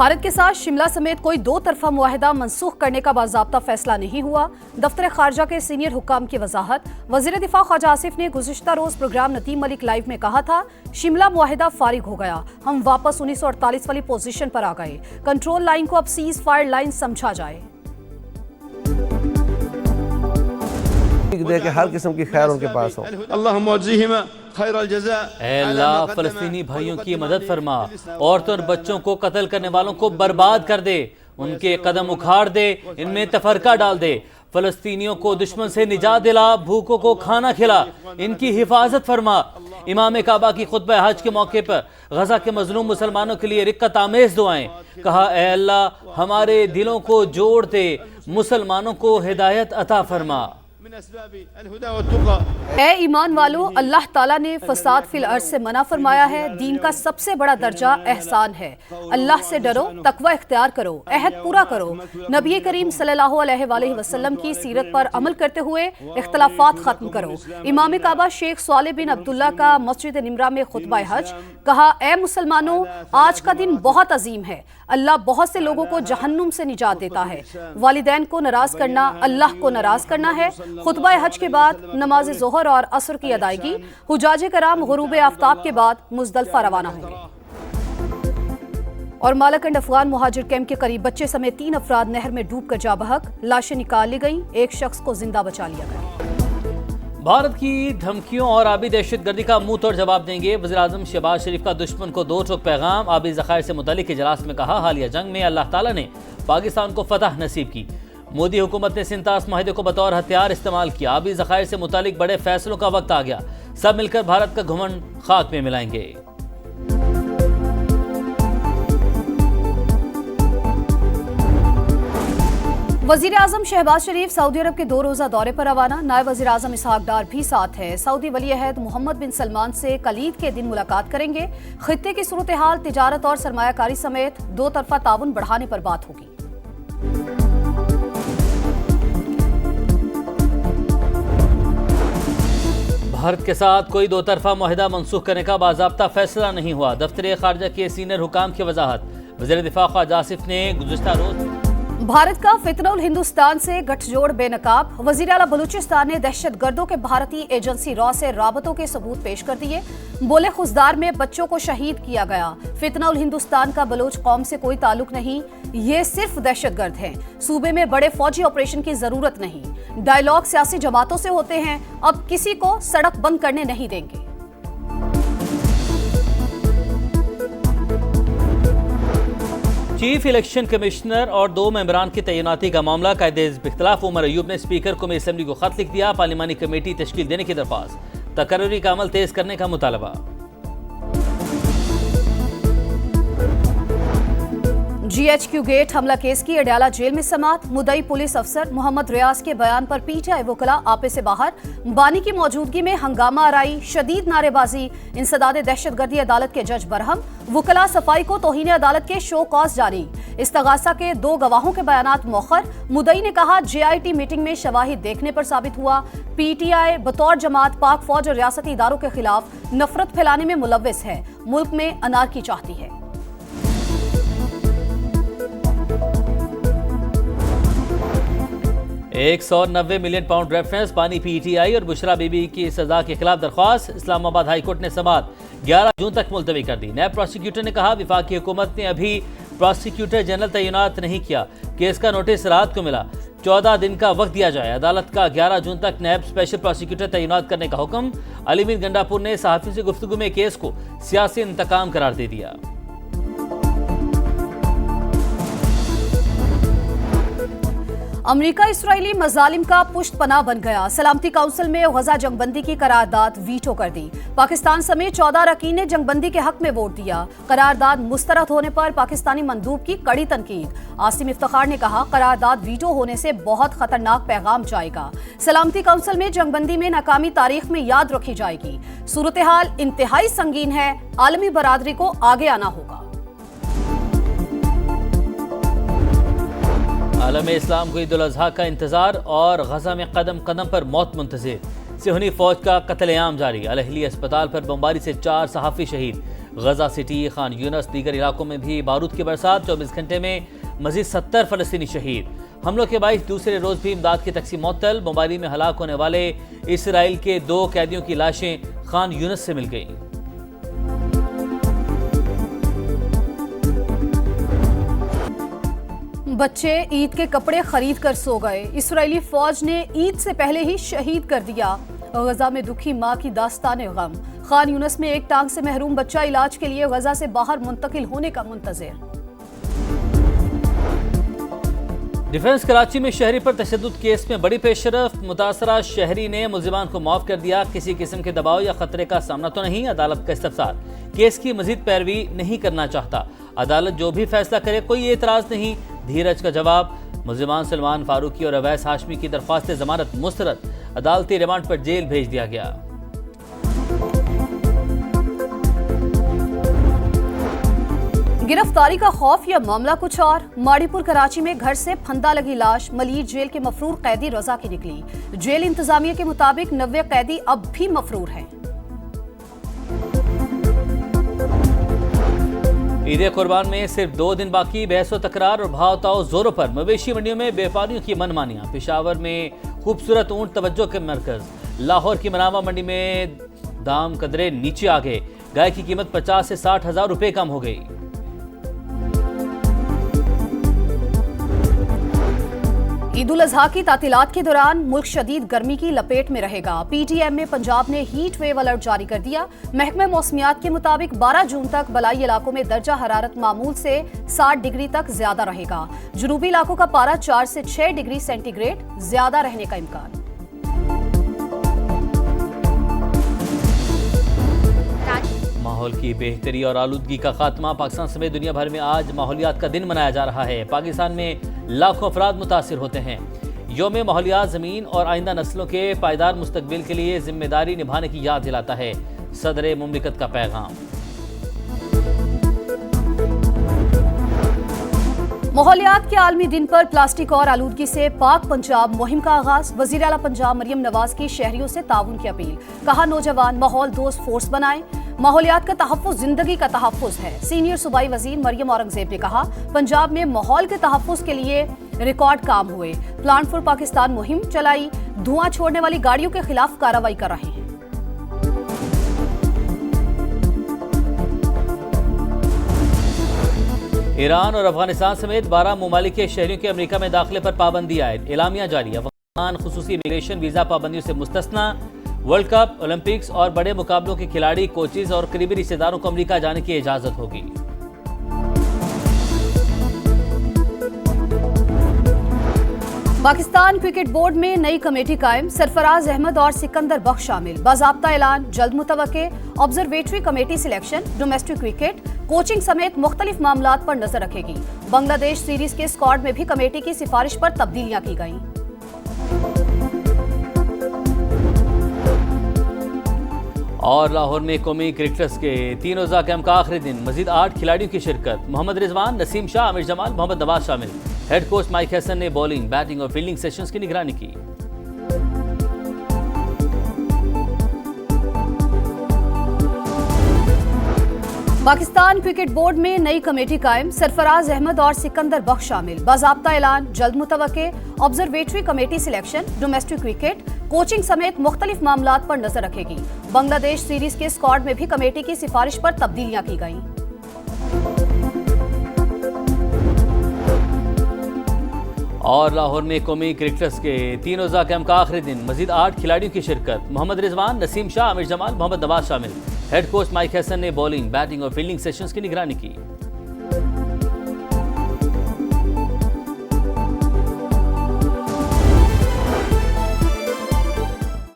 भारत के साथ शिमला समेत कोई दो तरफा मुआहिदा मनसूख करने का बाज़ाब्ता फैसला नहीं हुआ। दफ्तर खारजा के सीनियर हुक्काम की वजाहत। वज़ीर दिफा ख्वाजा आसिफ ने गुज़िश्ता रोज़ प्रोग्राम नदीम मलिक लाइव में कहा था, शिमला मुआहिदा फारिग हो गया, हम वापस 1948 वाली पोजीशन पर आ गए। कंट्रोल लाइन को अब सीज फायर लाइन समझा जाए। कि हर किस्म की खैर उनके पास हो। अल्लाह फलस्तीनी भाइयों की मदद फरमा, औरतों और बच्चों को कत्ल करने वालों को बर्बाद कर दे, उनके कदम उखाड़ दे, इनमें तफरका डाल दे। फलस्तीनियों को दुश्मन से निजात दिला, भूखों को खाना खिला, इनकी हिफाजत फरमा। इमाम काबा की खुतबा हज के मौके पर गजा के मजलूम मुसलमानों के लिए रिक्कत आमेज दुआएं। कहा, ऐ अल्लाह हमारे दिलों को जोड़ दे, मुसलमानों को हिदायत अता फरमा। ए ईमान वालों, अल्लाह ताला ने फसाद फिल अर्ज से मना फरमाया है। दीन का सबसे बड़ा दर्जा एहसान है। अल्लाह से डरो, तकवा इख्तियार करो, अहद पूरा करो। नबी करीम सल्लल्लाहु अलैहि वसल्लम की सीरत पर अमल करते हुए इख्तलाफात खत्म करो। इमाम काबा शेख सालेह बिन अब्दुल्ला का मस्जिद निमरा में खुतबा हज। कहा, ए मुसलमानों, आज का दिन बहुत अजीम है। अल्लाह बहुत से लोगों को जहन्नुम से निजात देता है। वालिदैन को नाराज करना अल्लाह को नाराज करना है। खुतबा हज के बाद नमाज ज़ोहर और असर की अदायगी। हुजाज कराम गुरूब आफ्ताब के बाद मुज़दलिफा रवाना होंगे। और मालाकंड अफगान मुहाजिर कैंप के करीब बच्चे समेत 3 अफराद नहर में डूब कर जा बहक, लाशें निकाल ली गईं, एक शख्स को जिंदा बचा लिया गया। भारत की धमकियों और आबी दहशतगर्दी का मुंह तोड़ जवाब देंगे। वज़ीर-ए-आज़म शहबाज शरीफ का दुश्मन को 2 टोक पैगाम। आबी ज़खायर से मुतालिक इजलास में कहा, हालिया जंग में अल्लाह ताला ने पाकिस्तान को फतह नसीब की। मोदी हुकूमत ने सिंतास माहिदे को बतौर हथियार इस्तेमाल किया। आबी ज़खायर से मुतालिक बड़े फैसलों का वक्त आ गया, सब मिलकर भारत का घमंड खाक में मिलाएंगे। वज़ीर आज़म शहबाज शरीफ सऊदी अरब के 2 रोज़ा दौरे पर रवाना। नायब वज़ीर आज़म इसहाक डार भी साथ है। सऊदी वली अहद मोहम्मद बिन सलमान से कलीद के दिन मुलाकात करेंगे। खित्ते की सूरत हाल, तिजारत और सरमायाकारी समेत 2 तरफा ताउन बढ़ाने पर बात होगी। भारत के साथ कोई 2 तरफा मुआहिदा मनसूख करने का बाज़ाब्ता फैसला नहीं हुआ। दफ्तर खारजा के सीनियर हुकाम की वजाहत। वज़ीर दिफा ख्वाजा आसिफ ने गुज़िश्ता रोज़ भारत का फितनउल हिंदुस्तान से गठजोड़ बेनकाब। वज़ीर आला बलूचिस्तान ने दहशत गर्दों के भारतीय एजेंसी रॉ से राबतों के सबूत पेश कर दिए। बोले, खुजदार में बच्चों को शहीद किया गया। फितनउल हिंदुस्तान का बलूच कौम से कोई ताल्लुक नहीं, ये सिर्फ दहशत गर्द हैं। सूबे में बड़े फौजी ऑपरेशन की जरूरत नहीं। डायलॉग सियासी जमातों से होते हैं, अब किसी को सड़क बंद करने नहीं देंगे। चीफ इलेक्शन कमिश्नर और 2 मेंबरान की तैनाती का मामला कायदे-ए-इख्तिलाफ उमर अयूब ने स्पीकर को असेंबली को खत लिख दिया। पार्लिमानी कमेटी तश्कील देने की दरख्वास्त, तकर्री का अमल तेज करने का मुतालबा। GHQ गेट हमला केस की अडयाला जेल में समात। मुद्दई पुलिस अफसर मोहम्मद रियाज के बयान पर PTI वकला आपे से बाहर। बानी की मौजूदगी में हंगामा आराई, शदीद नारेबाजी, इंसदाद दहशतगर्दी। अदालत के जज बरहम। वकला सफाई को तौहीन अदालत के शो कॉज जारी। इस्तगासा के 2 गवाहों के बयानात मौखर। मुद्दई ने कहा, JIT मीटिंग में शवाहिद देखने पर साबित हुआ PTI बतौर जमात पाक फौज और रियासती इदारों के खिलाफ नफरत फैलाने में मुलव्विस है, मुल्क में अनारकी चाहती है। 190 मिलियन पाउंड रेफरेंस पानी PTI और बुशरा बीबी की सजा के खिलाफ दरख्वास्त। इस्लामाबाद हाई कोर्ट ने समाअत 11 जून तक मुलतवी कर दी। नैब प्रोसिक्यूटर ने कहा, विफाकी हुकूमत ने अभी प्रोसिक्यूटर जनरल तैनात नहीं किया, केस का नोटिस रात को मिला, 14 दिन का वक्त दिया जाए। अदालत का 11 जून तक नैब स्पेशल प्रोसिक्यूटर तैनात करने का हुक्म। अलीमीन गंडापुर ने सहाफ़ी से गुफ्तगू में केस को सियासी इंतकाम करार दे दिया। अमरीका इसराइली मजालिम का पुष्ट पनाह बन गया। सलामती काउंसिल में गजा जंगबंदी की करारदाद वीटो कर दी। पाकिस्तान समेत 14 अरकान ने जंगबंदी के हक में वोट दिया। करारदाद मुस्तरद होने पर पाकिस्तानी मंदूब की कड़ी तनकीद। आसिम इफ्तिखार ने कहा, करारदाद वीटो होने से बहुत खतरनाक पैगाम जाएगा। सलामती काउंसिल में जंगबंदी में नाकामी तारीख में याद रखी जाएगी। सूरत हाल इंतहाई संगीन है, आलमी बरादरी को आगे आना होगा। आलम इस्लाम को ईद उल अज़हा का इंतजार और गजा में कदम कदम पर मौत मुंतज़िर। सिहनी फौज का कत्लेआम जारी। अल-अहली अस्पताल पर बमबारी से 4 सहाफ़ी शहीद। غزہ سٹی، خان یونس، دیگر علاقوں میں بھی بارود کی برسات، 24 گھنٹے میں مزید 70 فلسطینی شہید۔ حملوں کے باعث دوسرے روز بھی امداد کی تقسیم معطل، موبائل میں ہلاک ہونے والے اسرائیل کے 2 قیدیوں کی لاشیں خان یونس سے مل گئیں۔ بچے عید کے کپڑے خرید کر سو گئے، اسرائیلی فوج نے عید سے پہلے ہی شہید کر دیا، غزہ میں دکھی ماں کی داستان غم، خان یونس میں ایک ٹانگ سے محروم بچہ علاج کے لیے غزہ سے باہر منتقل ہونے کا منتظر۔ ڈیفنس کراچی میں شہری پر تشدد کیس میں بڑی پیش رفت، متاثرہ شہری نے ملزمان کو معاف کر دیا، کسی قسم کے دباؤ یا خطرے کا سامنا تو نہیں، عدالت کا استفسار، کیس کی مزید پیروی نہیں کرنا چاہتا، عدالت جو بھی فیصلہ کرے کوئی اعتراض نہیں، دھیرج کا جواب، ملزمان سلمان فاروقی اور اویس ہاشمی کی درخواست ضمانت مسترد، عدالتی ریمانڈ پر جیل بھیج دیا گیا۔ گرفتاری کا خوف یا معاملہ کچھ اور، ماڑی پور کراچی میں گھر سے پھندا لگی لاش ملیر جیل کے مفرور قیدی رضا کی نکلی، جیل انتظامیہ کے مطابق 90 قیدی اب بھی مفرور ہیں۔ عید قربان میں صرف 2 دن باقی، بحث و تکرار اور بھاؤ تاؤ زوروں پر، مویشی منڈیوں میں بیپاریوں کی من مانیاں، پشاور میں خوبصورت اونٹ توجہ کے مرکز، لاہور کی مناوا منڈی میں دام قدرے نیچے آ گئے، گائے کی قیمت 50 سے 60 ہزار روپے کم ہو گئی۔ عید الاضحیٰ کی تعطیلات کے دوران ملک شدید گرمی کی لپیٹ میں رہے گا، پی ٹی ایم میں پنجاب نے ہیٹ ویو الرٹ جاری کر دیا، محکمہ موسمیات کے مطابق 12 جون تک بلائی علاقوں میں درجہ حرارت معمول سے 60 ڈگری تک زیادہ رہے گا، جنوبی علاقوں کا پارہ 4 سے 6 ڈگری سینٹی گریڈ زیادہ رہنے کا امکان۔ ماحول کی بہتری اور آلودگی کا خاتمہ، پاکستان سمیت دنیا بھر میں آج ماحولیات کا دن منایا جا رہا ہے، پاکستان میں لاکھوں افراد متاثر ہوتے ہیں، یوم ماحولیات زمین اور آئندہ نسلوں کے پائیدار مستقبل کے لیے ذمہ داری نبھانے کی یاد دلاتا ہے، صدر مملکت کا پیغام۔ ماحولیات کے عالمی دن پر پلاسٹک اور آلودگی سے پاک پنجاب مہم کا آغاز، وزیر اعلیٰ پنجاب مریم نواز کی شہریوں سے تعاون کی اپیل، کہا نوجوان ماحول دوست فورس بنائیں، ماحولیات کا تحفظ زندگی کا تحفظ ہے، سینئر صوبائی وزیر مریم اورنگزیب نے کہا پنجاب میں ماحول کے تحفظ کے لیے ریکارڈ کام ہوئے، پلانٹ فار پاکستان مہم چلائی، دھواں چھوڑنے والی گاڑیوں کے خلاف کارروائی کر رہے ہیں۔ ایران اور افغانستان سمیت 12 ممالک کے شہریوں کے امریکہ میں داخلے پر پابندی عائد، اعلامیہ جاری، افغان خصوصی امیگریشن ویزا پابندیوں سے مستثنی، ورلڈ کپ، اولمپکس اور بڑے مقابلوں کے کھلاڑی، کوچز اور قریبی رشتہ داروں کو امریکہ جانے کی اجازت ہوگی۔ پاکستان کرکٹ بورڈ میں نئی کمیٹی قائم، سرفراز احمد اور سکندر بخش شامل، باضابطہ اعلان جلد متوقع، observatory committee selection, domestic cricket, coaching سمیت مختلف معاملات پر نظر رکھے گی، بنگلہ دیش سیریز کے اسکواڈ میں بھی کمیٹی کی سفارش پر تبدیلیاں کی گئیں۔ اور لاہور میں قومی کرکٹرز کے 3 روزہ کیمپ کا آخری دن، مزید 8 کھلاڑیوں کی شرکت، محمد رضوان، نسیم شاہ، عامر جمال، محمد نواز شامل، ہیڈ کوچ مائک ہیسن نے بولنگ، بیٹنگ اور فیلڈنگ سیشنز کی نگرانی کی۔ پاکستان کرکٹ بورڈ میں نئی کمیٹی قائم، سرفراز احمد اور سکندر بخش شامل، باضابطہ اعلان جلد متوقع، observatory committee selection, domestic cricket, coaching سمیت مختلف معاملات پر نظر رکھے گی، بنگلہ دیش سیریز کے اسکواڈ میں بھی کمیٹی کی سفارش پر تبدیلیاں کی گئیں۔ اور لاہور میں قومی کرکٹرز کے 3 روزہ کیمپ کا آخری دن، مزید 8 کھلاڑیوں کی شرکت، محمد رضوان، نسیم شاہ، عامر جمال، محمد نواز شامل، ہیڈ کوچ مائک ہیسن نے بولنگ، بیٹنگ اور فیلڈنگ سیشنز کی نگرانی کی۔